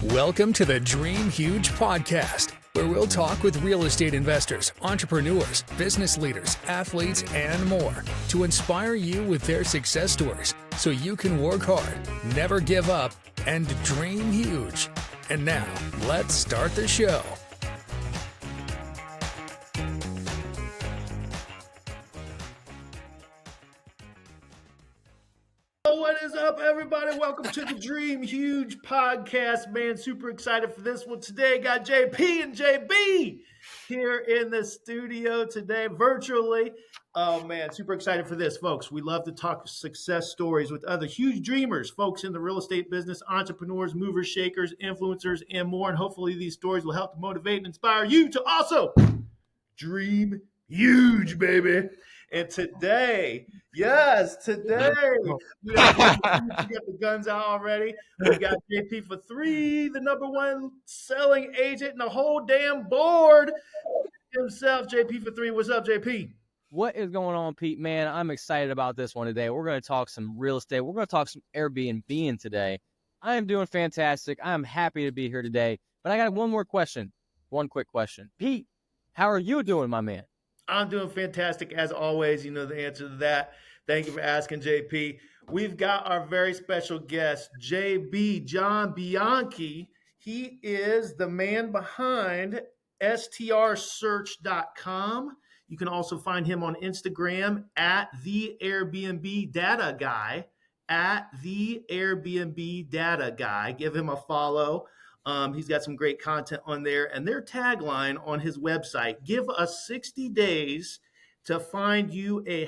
Welcome to the Dream Huge podcast, where we'll talk with real estate investors, entrepreneurs, business leaders, athletes, and more to inspire you with their success stories so you can work hard, never give up, and dream huge. And now, let's start the show. What is up, everybody? Welcome to the Dream Huge podcast, man. Super excited for this one today. Got JP and JB here in the studio today, virtually. Oh, man, super excited for this, folks. We love to talk success stories with other huge dreamers, folks in the real estate business, entrepreneurs, movers, shakers, influencers, and more. And hopefully these stories will help to motivate and inspire you to also dream huge, baby. And today, we got the guns out already. We got JP for 3, the number one selling agent in the whole damn board himself. JP for 3. What's up, JP? What is going on, Pete? Man, I'm excited about this one today. We're going to talk some real estate. We're going to talk some Airbnb today. I am doing fantastic. I'm happy to be here today. But I got one quick question. Pete, how are you doing, my man? I'm doing fantastic as always. You know the answer to that. Thank you for asking, JP. We've got our very special guest, JB, John Bianchi. He is the man behind strsearch.com. You can also find him on Instagram at the Airbnb Data Guy, Give him a follow. He's got some great content on there, and their tagline on his website: give us 60 days to find you a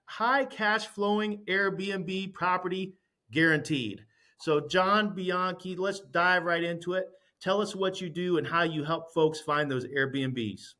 high cash flowing Airbnb property guaranteed. So John Bianchi, let's dive right into it. Tell us what you do and how you help folks find those Airbnbs.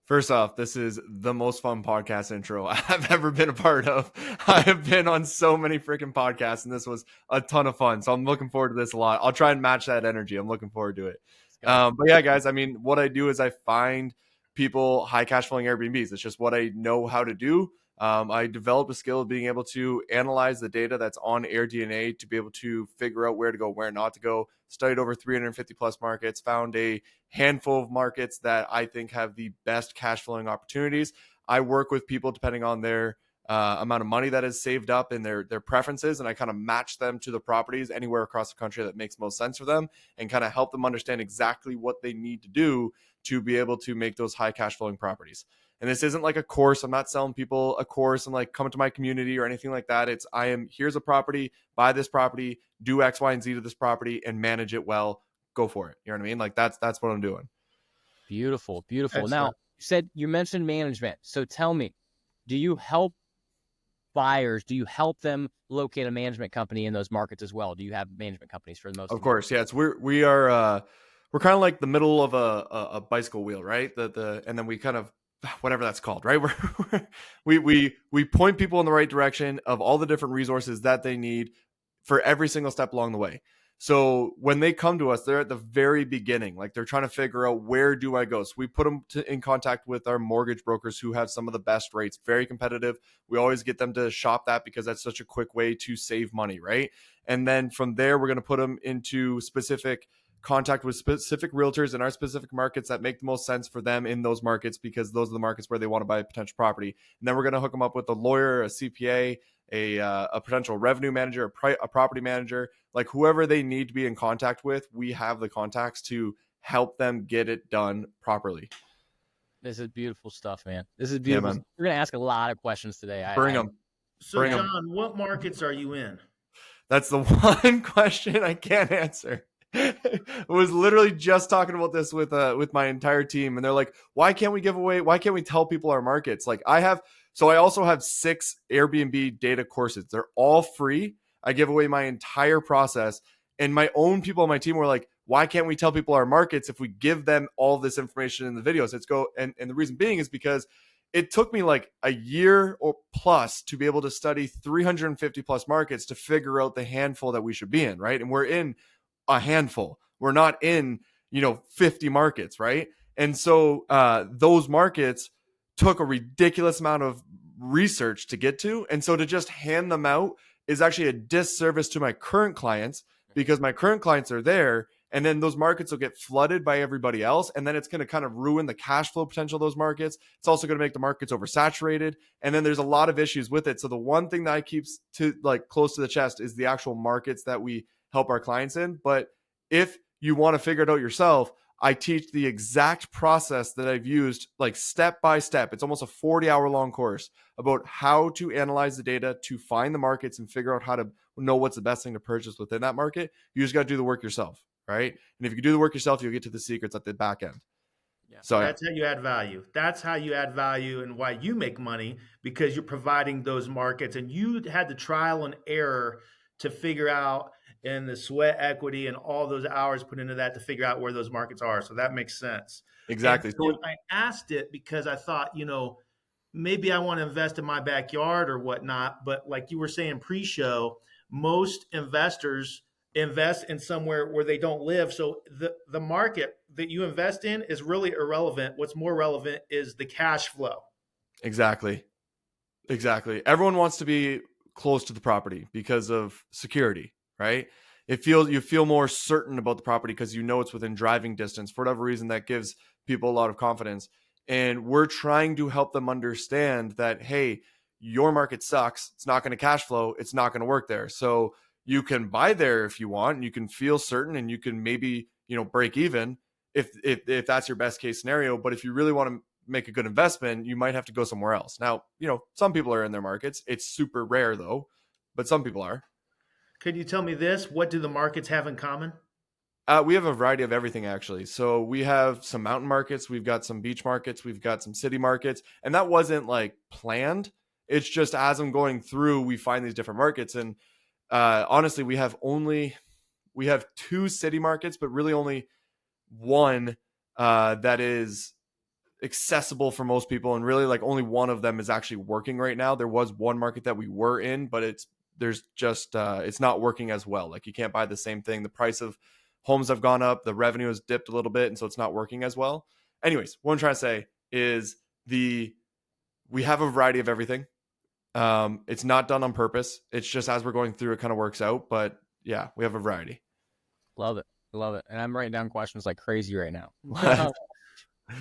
First off, this is the most fun podcast intro I've ever been a part of. I have been on so many freaking podcasts, and this was a ton of fun. So I'm looking forward to this a lot. I'll try and match that energy. I'm looking forward to it. But yeah, guys, I mean, what I do is I find people high cash flowing Airbnbs. It's just what I know how to do. I developed a skill of being able to analyze the data that's on AirDNA to be able to figure out where to go, where not to go. Studied over 350 plus markets, found a handful of markets that I think have the best cash flowing opportunities. I work with people depending on their amount of money that is saved up and their preferences, and I kind of match them to the properties anywhere across the country that makes most sense for them and kind of help them understand exactly what they need to do to be able to make those high cash flowing properties. And this isn't like a course. I'm not selling people a course and like come to my community or anything like that. Here's a property, buy this property, do X, Y, and Z to this property and manage it well. Go for it. You know what I mean? Like that's what I'm doing. Beautiful. Now, you mentioned management. So tell me, do you help buyers? Do you help them locate a management company in those markets as well? Do you have management companies for the most? Of course. Yeah. We're kind of like the middle of a bicycle wheel, right? And then we kind of, whatever that's called, right? We point people in the right direction of all the different resources that they need for every single step along the way. So when they come to us, they're at the very beginning, like they're trying to figure out, where do I go? So we put them in contact with our mortgage brokers who have some of the best rates, very competitive. We always get them to shop that because that's such a quick way to save money, right? And then from there, we're going to put them into contact with specific realtors in our specific markets that make the most sense for them in those markets, because those are the markets where they want to buy a potential property. And then we're going to hook them up with a lawyer, a CPA, a potential revenue manager, a property manager, like whoever they need to be in contact with. We have the contacts to help them get it done properly. This is beautiful stuff, man. This is beautiful. Yeah, we're going to ask a lot of questions today. Bring them. So John, what markets are you in? That's the one question I can't answer. I was literally just talking about this with my entire team, and they're like, why can't we tell people our markets? Like I also have 6 Airbnb data courses. They're all free. I give away my entire process, and my own people on my team were like, why can't we tell people our markets if we give them all this information in the videos? And the reason being is because it took me like a year or plus to be able to study 350 plus markets to figure out the handful that we should be in, right? And we're in a handful. We're not in, 50 markets, right? And so those markets took a ridiculous amount of research to get to. And so to just hand them out is actually a disservice to my current clients because my current clients are there. And then those markets will get flooded by everybody else. And then it's going to kind of ruin the cash flow potential of those markets. It's also going to make the markets oversaturated. And then there's a lot of issues with it. So the one thing that I keep to like close to the chest is the actual markets that we help our clients in. But if you want to figure it out yourself, I teach the exact process that I've used, like step by step. It's almost a 40-hour long course about how to analyze the data to find the markets and figure out how to know what's the best thing to purchase within that market. You just got to do the work yourself, right? And if you do the work yourself, you'll get to the secrets at the back end. Yeah. So that's how you add value. That's how you add value and why you make money, because you're providing those markets and you had the trial and error to figure out, and the sweat equity and all those hours put into that to figure out where those markets are. So that makes sense. exactly. And I asked it because I thought, maybe I want to invest in my backyard or whatnot. But like you were saying pre-show, most investors invest in somewhere where they don't live. So the market that you invest in is really irrelevant. What's more relevant is the cash flow. Exactly. Everyone wants to be close to the property because of security, right? You feel more certain about the property because you know it's within driving distance. For whatever reason, that gives people a lot of confidence. And we're trying to help them understand that, hey, your market sucks. It's not going to cash flow. It's not going to work there. So you can buy there if you want, and you can feel certain, and you can maybe, break even if that's your best case scenario. But if you really want to make a good investment, you might have to go somewhere else. Now, some people are in their markets. It's super rare though, but some people are. Could you tell me this? What do the markets have in common? We have a variety of everything, actually. So we have some mountain markets. We've got some beach markets. We've got some city markets. And that wasn't like planned. It's just as I'm going through, we find these different markets. And honestly, we have 2 city markets, but really only one that is accessible for most people. And really like only one of them is actually working right now. There was one market that we were in, but it's not working as well. Like you can't buy the same thing. The price of homes have gone up. The revenue has dipped a little bit. And so it's not working as well. Anyways, what I'm trying to say is we have a variety of everything. It's not done on purpose. It's just as we're going through, it kind of works out. But yeah, we have a variety. Love it. And I'm writing down questions like crazy right now.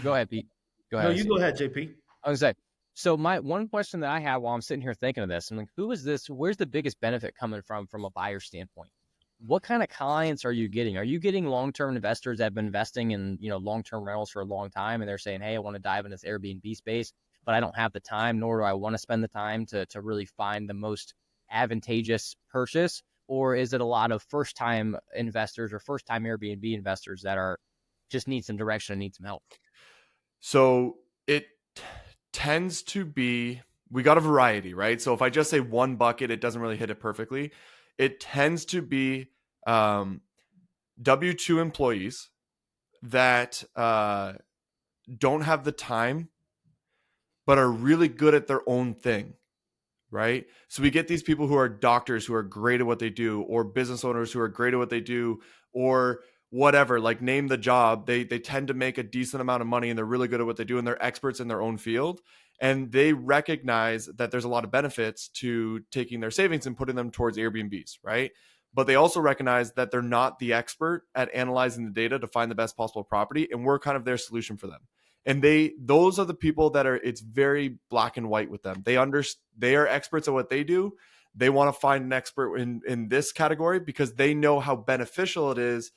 Go ahead, Pete. Go ahead. No, you go ahead, JP. I was going to say, so my one question that I have while I'm sitting here thinking of this, I'm like, who is this? Where's the biggest benefit coming from a buyer standpoint? What kind of clients are you getting? Are you getting long-term investors that have been investing in, long-term rentals for a long time, and they're saying, hey, I want to dive into this Airbnb space, but I don't have the time, nor do I want to spend the time to really find the most advantageous purchase? Or is it a lot of first-time investors or first-time Airbnb investors that are just need some direction and need some help? So it tends to be, we got a variety, right? So if I just say one bucket, it doesn't really hit it perfectly. It tends to be W-2 employees that don't have the time, but are really good at their own thing, right? So we get these people who are doctors who are great at what they do, or business owners who are great at what they do, or whatever, like name the job. They tend to make a decent amount of money and they're really good at what they do and they're experts in their own field. And they recognize that there's a lot of benefits to taking their savings and putting them towards Airbnbs, right? But they also recognize that they're not the expert at analyzing the data to find the best possible property. And we're kind of their solution for them. And those are the people that it's very black and white with them. They are experts at what they do. They want to find an expert in this category because they know how beneficial it is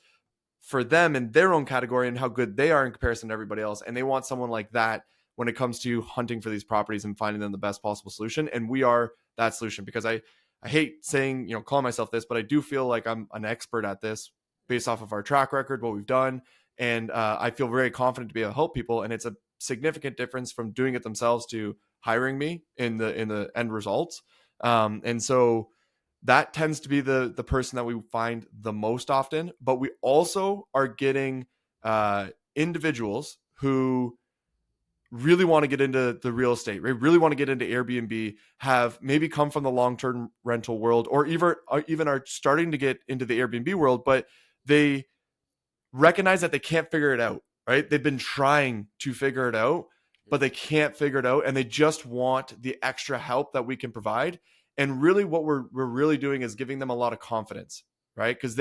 for them in their own category and how good they are in comparison to everybody else. And they want someone like that when it comes to hunting for these properties and finding them the best possible solution. And we are that solution, because I hate saying, calling myself this, but I do feel like I'm an expert at this based off of our track record, what we've done. And I feel very confident to be able to help people. And it's a significant difference from doing it themselves to hiring me in the end results. And so that tends to be the person that we find the most often. But we also are getting individuals who really want to get into the real estate, right? Really want to get into Airbnb, have maybe come from the long-term rental world, or even are starting to get into the Airbnb world, but they recognize that they can't figure it out, right? They've been trying to figure it out, but they can't figure it out. And they just want the extra help that we can provide. And really what we're really doing is giving them a lot of confidence, right? Because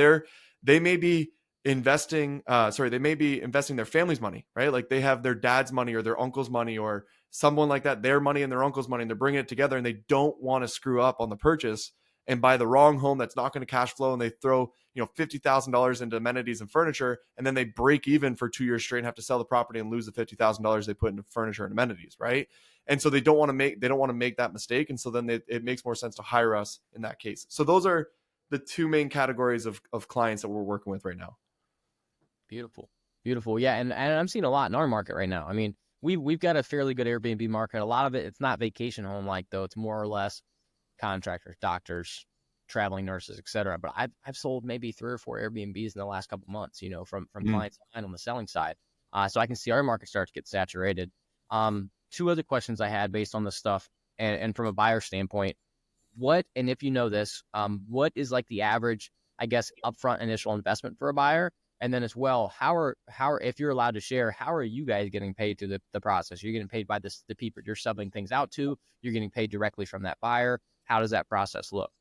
they may be investing their family's money, right? Like they have their dad's money or their uncle's money or someone like that, their money and their uncle's money, and they're bringing it together, and they don't want to screw up on the purchase and buy the wrong home that's not going to cash flow, and they throw $50,000 into amenities and furniture, and then they break even for 2 years straight and have to sell the property and lose the $50,000 they put into furniture and amenities, right? And so they don't want to make that mistake, and so then it makes more sense to hire us in that case. So those are the two main categories of clients that we're working with right now. Beautiful. Yeah, and I'm seeing a lot in our market right now. I mean, we've got a fairly good Airbnb market. A lot of it's not vacation home like though. It's more or less contractors, doctors, traveling nurses, etc. But I've sold maybe 3 or 4 Airbnbs in the last couple months, from clients on the selling side. So I can see our market start to get saturated. 2 other questions I had based on this stuff and from a buyer standpoint. And if you know this, what is like the average, I guess, upfront initial investment for a buyer? And then as well, how are if you're allowed to share, how are you guys getting paid through the process? You're getting paid by the people you're subbing things out to. You're getting paid directly from that buyer. How does that process look?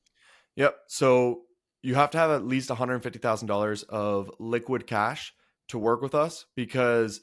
Yep. So you have to have at least $150,000 of liquid cash to work with us, because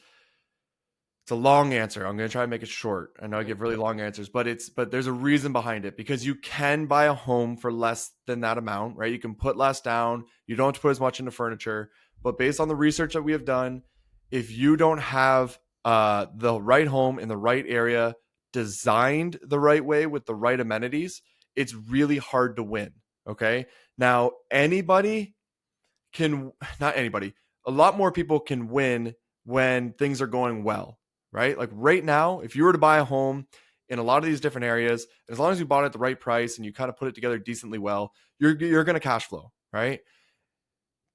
it's a long answer. I'm going to try and make it short. I know I give really long answers, but there's a reason behind it, because you can buy a home for less than that amount, right? You can put less down. You don't have to put as much into furniture, but based on the research that we have done, if you don't have the right home in the right area, designed the right way with the right amenities, it's really hard to win. Okay. Now, not anybody, a lot more people can win when things are going well, right? Like right now, if you were to buy a home in a lot of these different areas, as long as you bought it at the right price and you kind of put it together decently well, you're going to cash flow, right?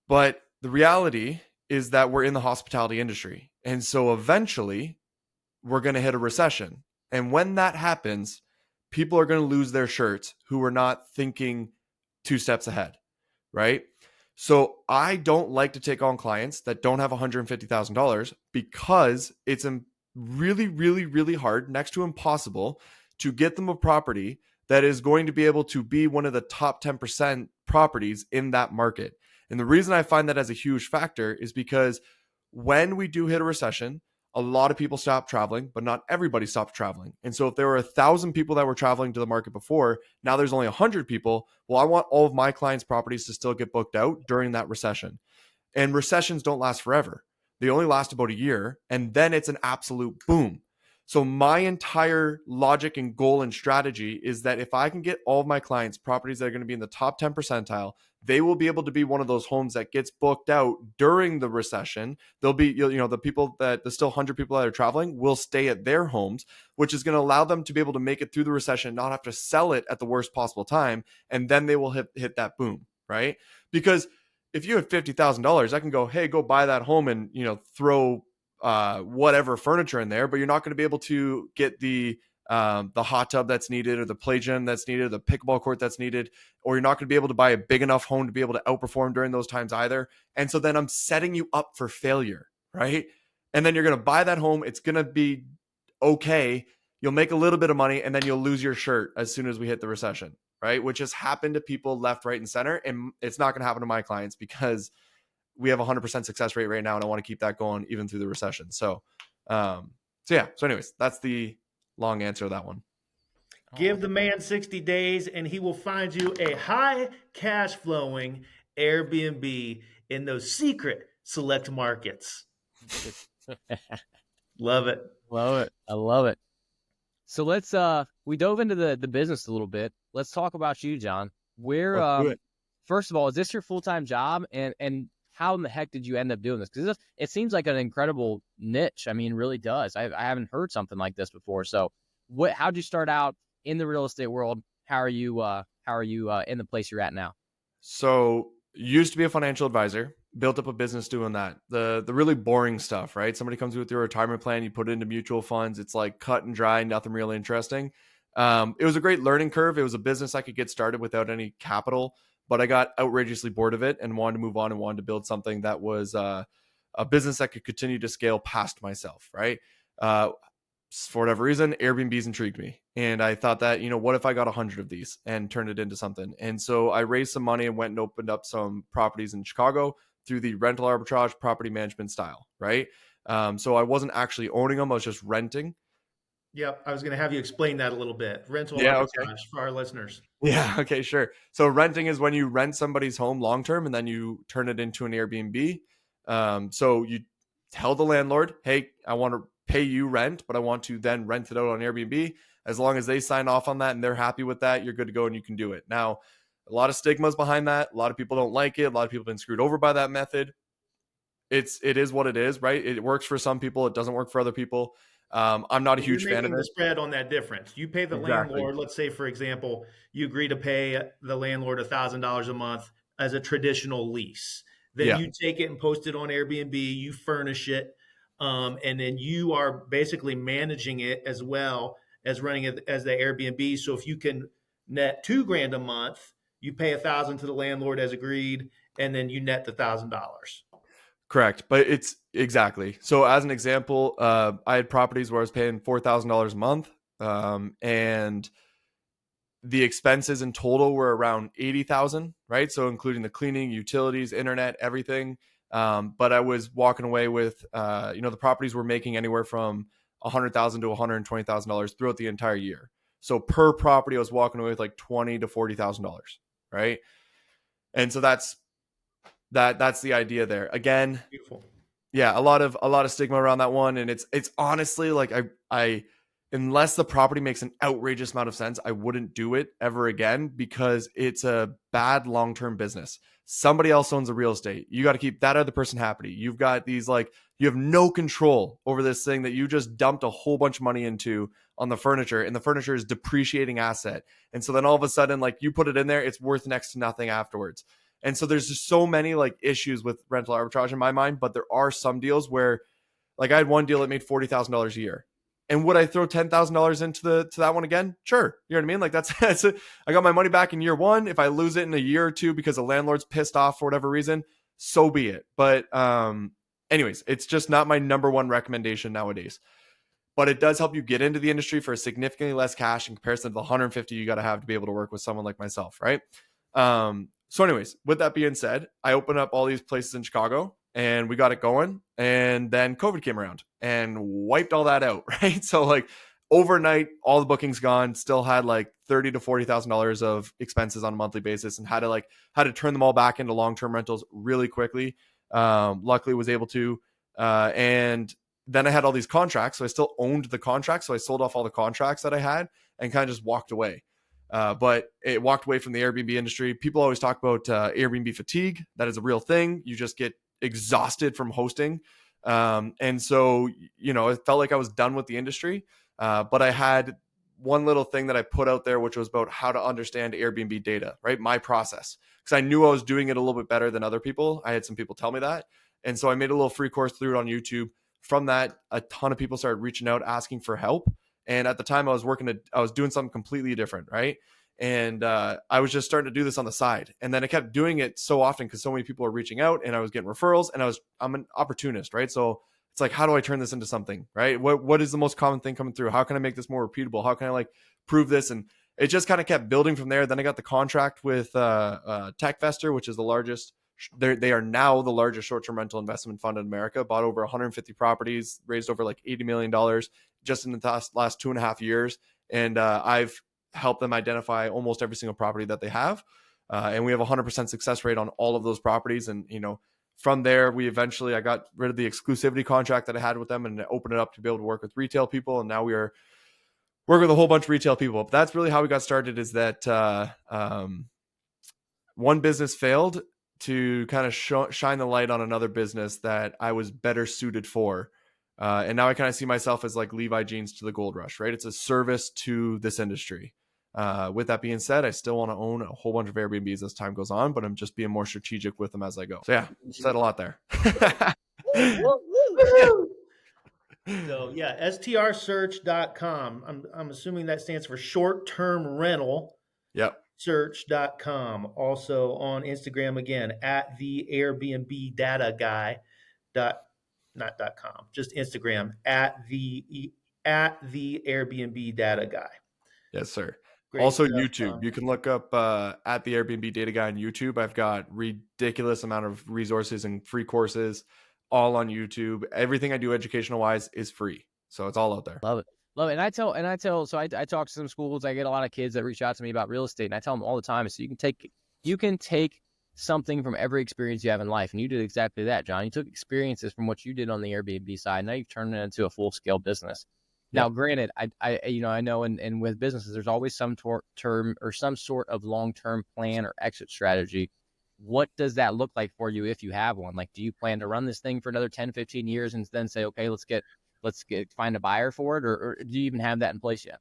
But the reality is that we're in the hospitality industry. And so eventually we're going to hit a recession. And when that happens, people are going to lose their shirts who are not thinking 2 steps ahead, right? So I don't like to take on clients that don't have $150,000, because it's really, really, really hard, next to impossible, to get them a property that is going to be able to be one of the top 10% properties in that market. And the reason I find that as a huge factor is because when we do hit a recession, a lot of people stop traveling, but not everybody stops traveling. And so if there were 1,000 people that were traveling to the market before, now there's only 100 people. Well, I want all of my clients' properties to still get booked out during that recession. And recessions don't last forever. They only last about a year, and then it's an absolute boom. So my entire logic and goal and strategy is that if I can get all of my clients properties that are going to be in the top 10 percentile, they will be able to be one of those homes that gets booked out during the recession. They'll be, the still 100 people that are traveling will stay at their homes, which is going to allow them to be able to make it through the recession, not have to sell it at the worst possible time. And then they will hit that boom, right? Because if you have $50,000, I can go, hey, go buy that home and, throw whatever furniture in there, but you're not going to be able to get the hot tub that's needed, or the play gym that's needed, or the pickleball court that's needed, or you're not going to be able to buy a big enough home to be able to outperform during those times either. And so then I'm setting you up for failure, right? And then you're going to buy that home. It's going to be okay. You'll make a little bit of money, and then you'll lose your shirt as soon as we hit the recession, right? Which has happened to people left, right, and center. And it's not going to happen to my clients, because we have a 100% success rate right now, and I want to keep that going even through the recession. So anyways, that's the long answer to that one. Give the man 60 days and he will find you a high cash flowing Airbnb in those secret select markets. Love it. Love it. I love it. So let's we dove into the business a little bit. Let's talk about you, John. First of all, is this your full-time job, and how in the heck did you end up doing this? Because it seems like an incredible niche. I mean, it really does. I haven't heard something like this before. So how'd you start out in the real estate world? How are you in the place you're at now? So used to be a financial advisor, built up a business doing that. The really boring stuff, right? Somebody comes with your retirement plan, you put it into mutual funds. It's like cut and dry, nothing really interesting. It was a great learning curve. It was a business I could get started without any capital, but I got outrageously bored of it and wanted to move on and wanted to build something that was a business that could continue to scale past myself, right? for whatever reason, Airbnbs intrigued me. And I thought that, what if I got 100 of these and turned it into something? And so I raised some money and went and opened up some properties in Chicago through the rental arbitrage property management style, right? So I wasn't actually owning them. I was just renting. Yep. I was going to have you explain that a little bit. Rental Yeah. Okay. arbitrage for our listeners. Yeah. Okay. Sure. So renting is when you rent somebody's home long term and then you turn it into an Airbnb. So you tell the landlord, hey, I want to pay you rent, but I want to then rent it out on Airbnb. As long as they sign off on that and they're happy with that, you're good to go and you can do it. Now, a lot of stigmas behind that. A lot of people don't like it. A lot of people have been screwed over by that method. It is what it is, right? It works for some people. It doesn't work for other people. I'm not a huge fan of the it. spread on that difference. You pay the Exactly. landlord. Let's say, for example, you agree to pay the landlord $1,000 a month as a traditional lease. Then Yeah. you take it and post it on Airbnb. You furnish it, and then you are basically managing it as well as running it as the Airbnb. So if you can net $2,000 a month, you pay $1,000 to the landlord as agreed, and then you net the $1,000. Correct. But it's exactly. So as an example, I had properties where I was paying $4,000 a month. And the expenses in total were around 80,000, right? So including the cleaning, utilities, internet, everything. But I was walking away with, the properties were making anywhere from $100,000 to $120,000 throughout the entire year. So per property, I was walking away with like $20,000 to $40,000, right? And so that's the idea there. Again, Beautiful. yeah, a lot of stigma around that one, and it's honestly like I unless the property makes an outrageous amount of sense, I wouldn't do it ever again because it's a bad long-term business. Somebody else owns the real estate. You got to keep that other person happy. You've got these you have no control over this thing that you just dumped a whole bunch of money into on the furniture, and the furniture is depreciating asset. And so then all of a sudden, you put it in there, it's worth next to nothing afterwards. And so there's just so many issues with rental arbitrage in my mind, but there are some deals where I had one deal that made $40,000 a year. And would I throw $10,000 into that one again? Sure. You know what I mean? That's it. I got my money back in year one. If I lose it in a year or two because the landlord's pissed off for whatever reason, so be it. But anyways, it's just not my number one recommendation nowadays. But it does help you get into the industry for significantly less cash in comparison to the 150 you got to have to be able to work with someone like myself, right? So anyways, with that being said, I opened up all these places in Chicago and we got it going. And then COVID came around and wiped all that out, right? So overnight, all the bookings gone, still had $30,000 to $40,000 of expenses on a monthly basis and had to turn them all back into long-term rentals really quickly. Luckily was able to, and then I had all these contracts. So I still owned the contracts. So I sold off all the contracts that I had and kind of just walked away. But it walked away from the Airbnb industry. People always talk about Airbnb fatigue. That is a real thing. You just get exhausted from hosting. And so, it felt like I was done with the industry. But I had one little thing that I put out there, which was about how to understand Airbnb data, right? My process. Because I knew I was doing it a little bit better than other people. I had some people tell me that. And so I made a little free course through it on YouTube. From that, a ton of people started reaching out, asking for help. And at the time I was doing something completely different. Right. And I was just starting to do this on the side. And then I kept doing it so often because so many people were reaching out and I was getting referrals and I'm an opportunist. Right. So it's how do I turn this into something? Right. What is the most common thing coming through? How can I make this more repeatable? How can I prove this? And it just kind of kept building from there. Then I got the contract with TechVestor, which is the largest. They are now the largest short-term rental investment fund in America, bought over 150 properties, raised over $80 million just in the last 2.5 years. And I've helped them identify almost every single property that they have. And we have a 100% success rate on all of those properties. And, from there, I got rid of the exclusivity contract that I had with them and opened it up to be able to work with retail people. And now we are working with a whole bunch of retail people. But that's really how we got started, is that one business failed to kind of shine the light on another business that I was better suited for. And now I kind of see myself as Levi Jeans to the gold rush, right? It's a service to this industry. With that being said, I still want to own a whole bunch of Airbnbs as time goes on, but I'm just being more strategic with them as I go. So yeah, said a lot there. So yeah, strsearch.com. I'm assuming that stands for short-term rental. Yep. Search.com. Also on Instagram again at the Airbnb Data Guy. Not .com, just Instagram at the at the Airbnb Data Guy. Yes, sir. Great Also stuff. YouTube. You can look up at the Airbnb Data Guy on YouTube. I've got ridiculous amount of resources and free courses all on YouTube. Everything I do educational wise is free. So it's all out there. Love it. Love it. So I talk to some schools. I get a lot of kids that reach out to me about real estate, and I tell them all the time, so you can take something from every experience you have in life. And you did exactly that, John. You took experiences from what you did on the Airbnb side. Now you've turned it into a full scale business. Yep. Now, granted, I know, and with businesses, there's always some term or some sort of long-term plan or exit strategy. What does that look like for you if you have one? Like, do you plan to run this thing for another 10, 15 years and then say, okay, let's find a buyer for it, or do you even have that in place yet?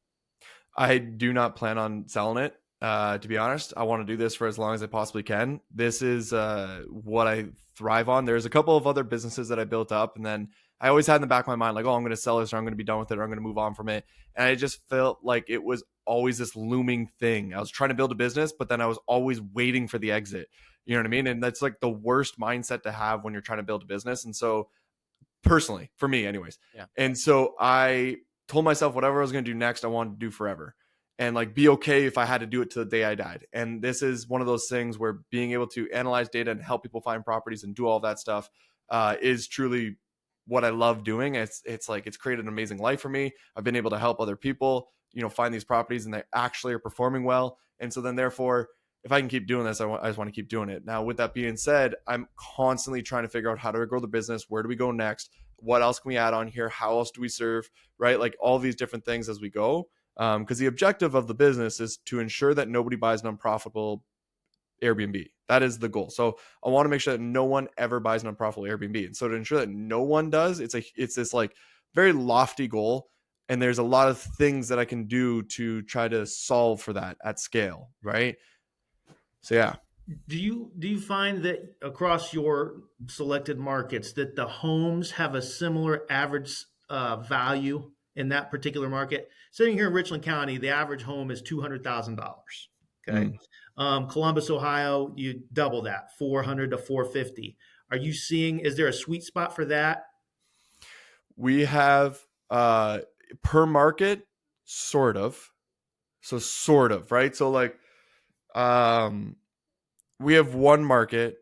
I do not plan on selling it. To be honest, I want to do this for as long as I possibly can. This is what I thrive on. There's a couple of other businesses that I built up, and then I always had in the back of my mind, like, oh, I'm going to sell this, or I'm going to be done with it, or I'm going to move on from it. And I just felt like it was always this looming thing. I was trying to build a business, but then I was always waiting for the exit. You know what I mean? And that's like the worst mindset to have when you're trying to build a business. And so personally, for me anyways. Yeah. And so I told myself whatever I was going to do next, I wanted to do forever. And like be okay if I had to do it to the day I died. And this is one of those things where being able to analyze data and help people find properties and do all that stuff is truly what I love doing. It's like it's created an amazing life for me. I've been able to help other people, find these properties, and they actually are performing well. And so then therefore, if I can keep doing this, I just want to keep doing it. Now, with that being said, I'm constantly trying to figure out how do I grow the business? Where do we go next? What else can we add on here? How else do we serve? Right? Like all these different things as we go. Because the objective of the business is to ensure that nobody buys an unprofitable Airbnb. That is the goal. So I want to make sure that no one ever buys an unprofitable Airbnb. And so to ensure that no one does, it's this like very lofty goal. And there's a lot of things that I can do to try to solve for that at scale. Right. So yeah. Do you find that across your selected markets that the homes have a similar average value in that particular market? Sitting here in Richland County, the average home is $200,000. Okay, Columbus, Ohio, you double that, 400 to 450. Are you seeing? Is there a sweet spot for that? We have per market, sort of. So sort of, right? So like, we have one market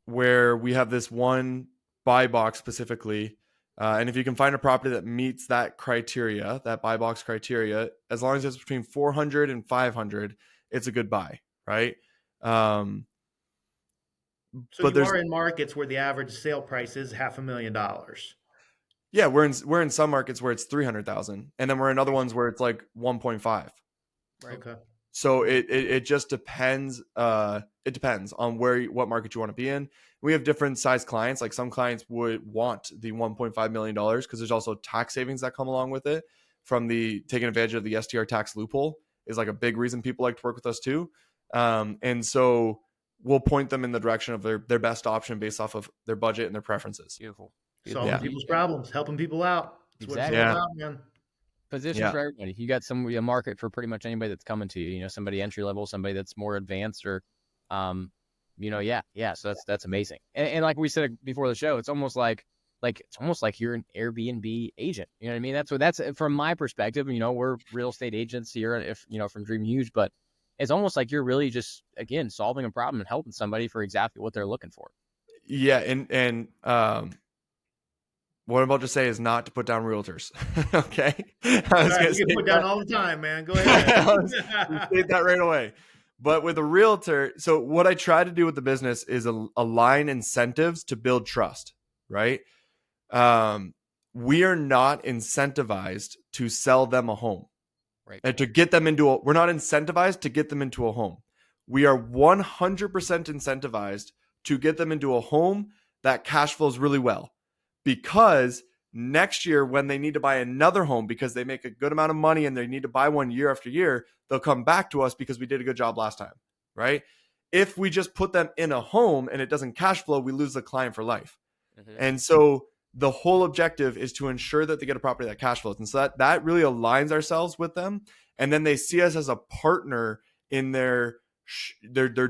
where we have this one buy box specifically. And if you can find a property that meets that criteria, that buy box criteria, as long as it's between 400 and 500, it's a good buy, right? So but you are in markets where the average sale price is $500,000. Yeah, we're in some markets where it's 300,000, and then we're in other ones where it's like 1.5. Right. Okay. So it just depends. It depends on what market you want to be in. We have different size clients. Like some clients would want the $1.5 million because there's also tax savings that come along with it from the taking advantage of the STR tax loophole is like a big reason people like to work with us too. And so we'll point them in the direction of their best option based off of their budget and their preferences. Beautiful. Solving people's problems, helping people out. That's exactly. What it's all about, man. Position for everybody. You got a market for pretty much anybody that's coming to you. Somebody entry level, somebody that's more advanced, or, So that's amazing. And like we said before the show, it's almost like you're an Airbnb agent. You know what I mean? That's from my perspective. We're real estate agents here, from Dream Huge, but it's almost like you're really just again solving a problem and helping somebody for exactly what they're looking for. Yeah, and what I'm about to say is not to put down realtors. Okay. You can put down all the time, man. Go ahead. State that right away. But with a realtor, so what I try to do with the business is align incentives to build trust, right? We are not incentivized to sell them a home. Right. And to get them we're not incentivized to get them into a home. We are 100% incentivized to get them into a home that cash flows really well. Because next year, when they need to buy another home because they make a good amount of money and they need to buy one year after year, they'll come back to us because we did a good job last time, right? If we just put them in a home and it doesn't cash flow, we lose the client for life. Mm-hmm. And so the whole objective is to ensure that they get a property that cash flows. And so that really aligns ourselves with them. And then they see us as a partner in their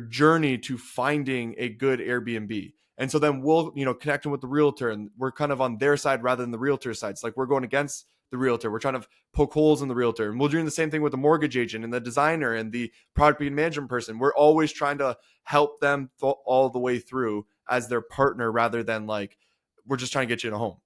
journey to finding a good Airbnb. And so then we'll, connect them with the realtor, and we're kind of on their side rather than the realtor side. It's like we're going against the realtor. We're trying to poke holes in the realtor. And we're doing the same thing with the mortgage agent and the designer and the property management person. We're always trying to help them all the way through as their partner, rather than like, we're just trying to get you in a home.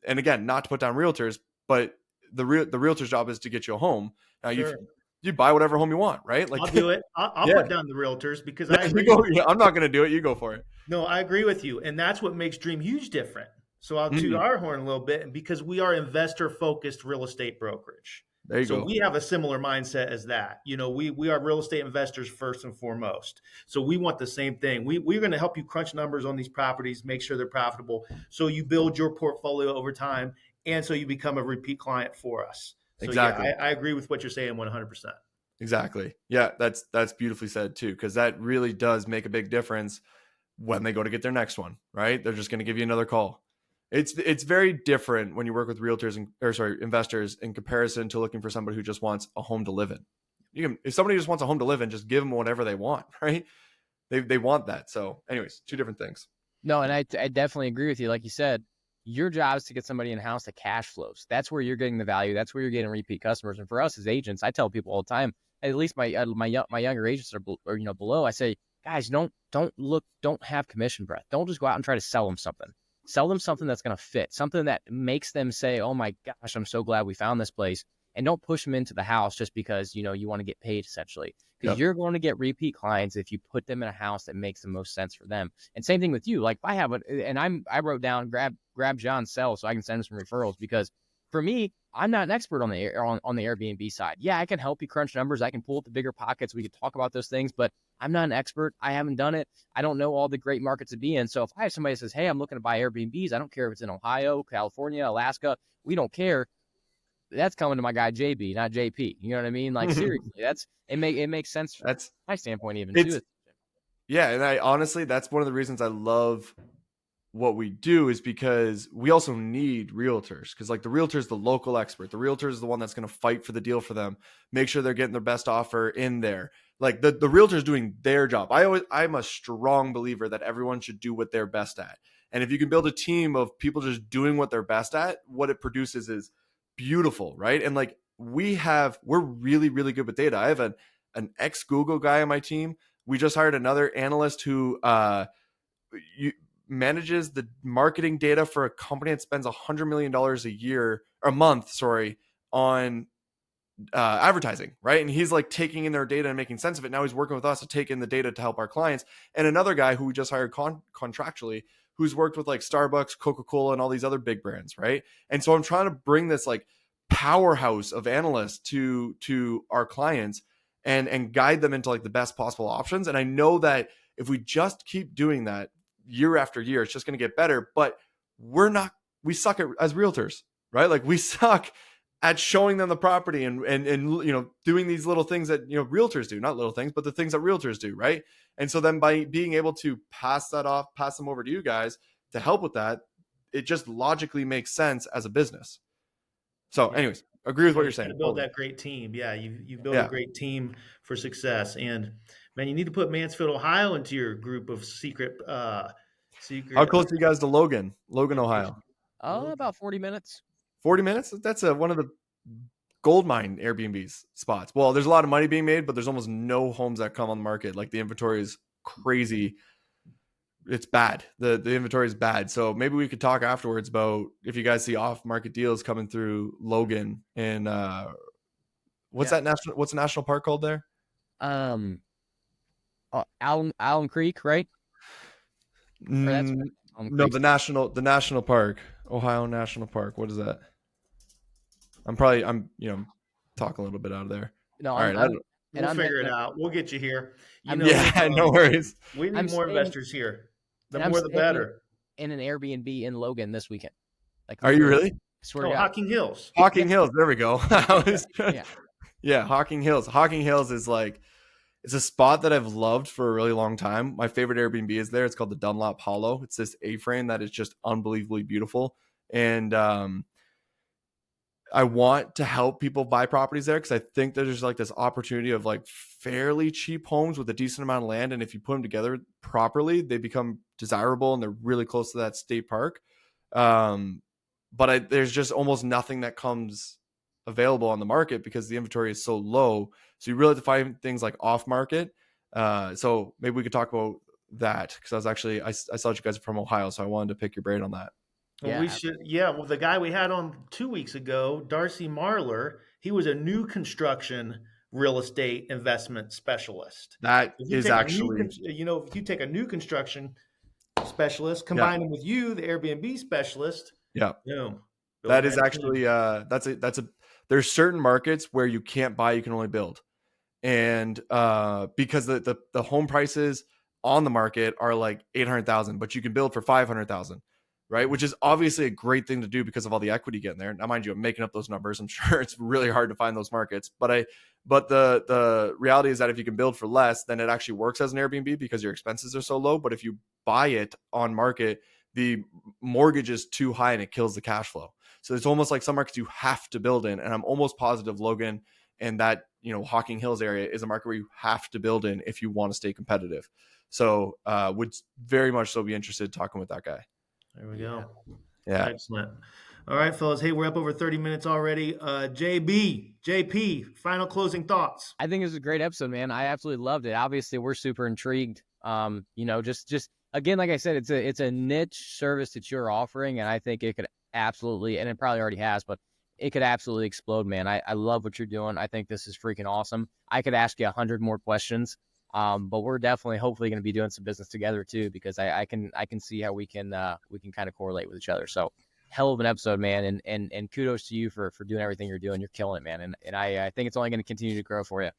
And again, not to put down realtors, but the realtor's job is to get you a home. Now you buy whatever home you want, right? Like, I'll do it. I'll put down the realtors because I agree. I'm not going to do it. You go for it. No, I agree with you. And that's what makes Dream Huge different. So I'll toot our horn a little bit, and because we are investor focused real estate brokerage. There you go. So we have a similar mindset as that. You know, we are real estate investors first and foremost. So we want the same thing. We're going to help you crunch numbers on these properties, make sure they're profitable, so you build your portfolio over time, and so you become a repeat client for us. So exactly. Yeah, I agree with what you're saying 100%. Exactly. Yeah, that's beautifully said too, because that really does make a big difference when they go to get their next one, right? They're just going to give you another call. It's very different when you work with realtors investors in comparison to looking for somebody who just wants a home to live in. If somebody just wants a home to live in, just give them whatever they want, right? They want that. So anyways, two different things. No, and I definitely agree with you. Like you said, your job is to get somebody in house that cash flows. That's where you're getting the value. That's where you're getting repeat customers. And for us as agents, I tell people all the time, at least my younger agents are below. I say, guys, don't have commission breath. Don't just go out and try to sell them something. Sell them something that's going to fit, something that makes them say, oh my gosh, I'm so glad we found this place. And don't push them into the house just because, you want to get paid, essentially. Because you're going to get repeat clients if you put them in a house that makes the most sense for them. And same thing with you. Like I wrote down, grab John's cell so I can send him some referrals, because for me, I'm not an expert on the Airbnb side. Yeah, I can help you crunch numbers. I can pull up the bigger pockets. We could talk about those things, but I'm not an expert. I haven't done it. I don't know all the great markets to be in. So if I have somebody that says, hey, I'm looking to buy Airbnbs, I don't care if it's in Ohio, California, Alaska, we don't care. That's coming to my guy JB, not JP. You know what I mean? Like seriously, it makes sense from my standpoint even too. Yeah, and I honestly, that's one of the reasons I love what we do, is because we also need realtors, because like the realtor is the local expert. The realtor is the one that's going to fight for the deal for them, make sure they're getting their best offer in there. Like the realtor is doing their job. I'm a strong believer that everyone should do what they're best at. And if you can build a team of people just doing what they're best at, what it produces is beautiful, right? And like we're really, really good with data. I have an ex-Google guy on my team. We just hired another analyst who manages the marketing data for a company that spends $100 million a month, on advertising, right? And he's like taking in their data and making sense of it. Now he's working with us to take in the data to help our clients. And another guy who we just hired contractually, who's worked with like Starbucks, Coca-Cola, and all these other big brands, right? And so I'm trying to bring this like powerhouse of analysts to our clients and guide them into like the best possible options. And I know that if we just keep doing that year after year, it's just going to get better. But we suck as realtors, right? Like we suck at showing them the property and doing these little things that realtors do, not little things, but the things that realtors do, right? And so then by being able to pass them over to you guys to help with that, it just logically makes sense as a business. So anyways, agree with what you're saying. Build that great team. Yeah, you build a great team for success. And man, you need to put Mansfield, Ohio into your group of secret. How close are you guys to Logan, Ohio? About 40 minutes. 40 minutes? That's one of the gold mine Airbnb's spots. Well, there's a lot of money being made, but there's almost no homes that come on the market. Like the inventory is crazy. It's bad. The inventory is bad. So maybe we could talk afterwards about if you guys see off market deals coming through Logan and what's the national park called there? Allen Creek, right? No, the national park, Ohio National Park. What is that? I'm talking a little bit out of there. No, all right. We'll figure it out. We'll get you here. No worries. We need more investors here. The more, the better. In an Airbnb in Logan this weekend. Are you really? Hocking Hills. Hocking Hills. There we go. Yeah, Hocking Hills. Hocking Hills is like, it's a spot that I've loved for a really long time. My favorite Airbnb is there. It's called the Dunlop Hollow. It's this A-frame that is just unbelievably beautiful. And I want to help people buy properties there because I think there's like this opportunity of like fairly cheap homes with a decent amount of land. And if you put them together properly, they become desirable and they're really close to that state park. but there's just almost nothing that comes available on the market because the inventory is so low. So you really have to find things like off market. So maybe we could talk about that, because I saw you guys are from Ohio, so I wanted to pick your brain on that. Well, Yeah. we should. Yeah, well, the guy we had on 2 weeks ago, Darcy Marler, he was a new construction real estate investment specialist. That If you is take a new actually, if you take a new construction specialist, yeah, combine them with you, the Airbnb specialist, yeah. boom. That Build is that actually, team. there's certain markets where you can't buy, you can only build. And because the home prices on the market are like 800,000, but you can build for 500,000, right? Which is obviously a great thing to do because of all the equity getting there. Now, mind you, I'm making up those numbers. I'm sure it's really hard to find those markets, but the reality is that if you can build for less, then it actually works as an Airbnb because your expenses are so low. But if you buy it on market, the mortgage is too high and it kills the cash flow. So it's almost like some markets you have to build in. And I'm almost positive, Logan, and that, Hocking Hills area is a market where you have to build in if you want to stay competitive. So would very much so be interested in talking with that guy. There we go. Yeah. Excellent. All right, fellas. Hey, we're up over 30 minutes already. JP, final closing thoughts. I think it was a great episode, man. I absolutely loved it. Obviously, we're super intrigued. Just again, like I said, it's a niche service that you're offering, and I think it could absolutely, and it probably already has, but it could absolutely explode, man. I love what you're doing. I think this is freaking awesome. I could ask you 100 more questions, but we're definitely, hopefully, going to be doing some business together too, because I can see how we can kind of correlate with each other. So, hell of an episode, man, and kudos to you for doing everything you're doing. You're killing it, man, and I think it's only going to continue to grow for you.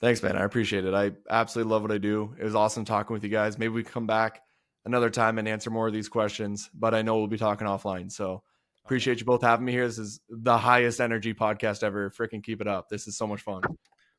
Thanks, man. I appreciate it. I absolutely love what I do. It was awesome talking with you guys. Maybe we can come back another time and answer more of these questions, but I know we'll be talking offline. So appreciate you both having me here. This is the highest energy podcast ever. Freaking keep it up. This is so much fun.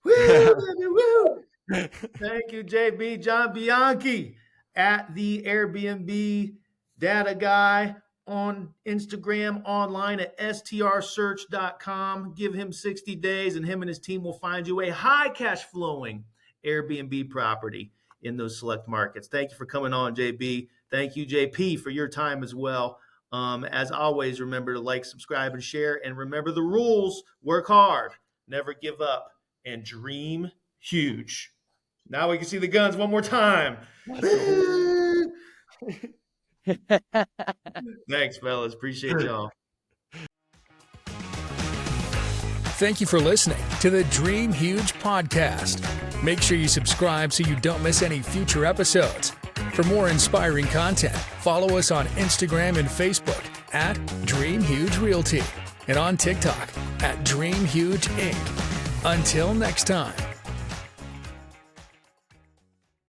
Woo, woo. Thank you, JB. John Bianchi at the Airbnb Data Guy on Instagram, online at strsearch.com. Give him 60 days and him and his team will find you a high cash flowing Airbnb property in those select markets. Thank you for coming on, JB. Thank you, JP, for your time as well. As always, remember to like, subscribe, and share. And remember the rules. Work hard, never give up, and dream huge. Now we can see the guns one more time. Thanks, fellas. Appreciate y'all. Thank you for listening to the Dream Huge podcast. Make sure you subscribe so you don't miss any future episodes. For more inspiring content, follow us on Instagram and Facebook at Dream Huge Realty and on TikTok at Dream Huge Inc. Until next time.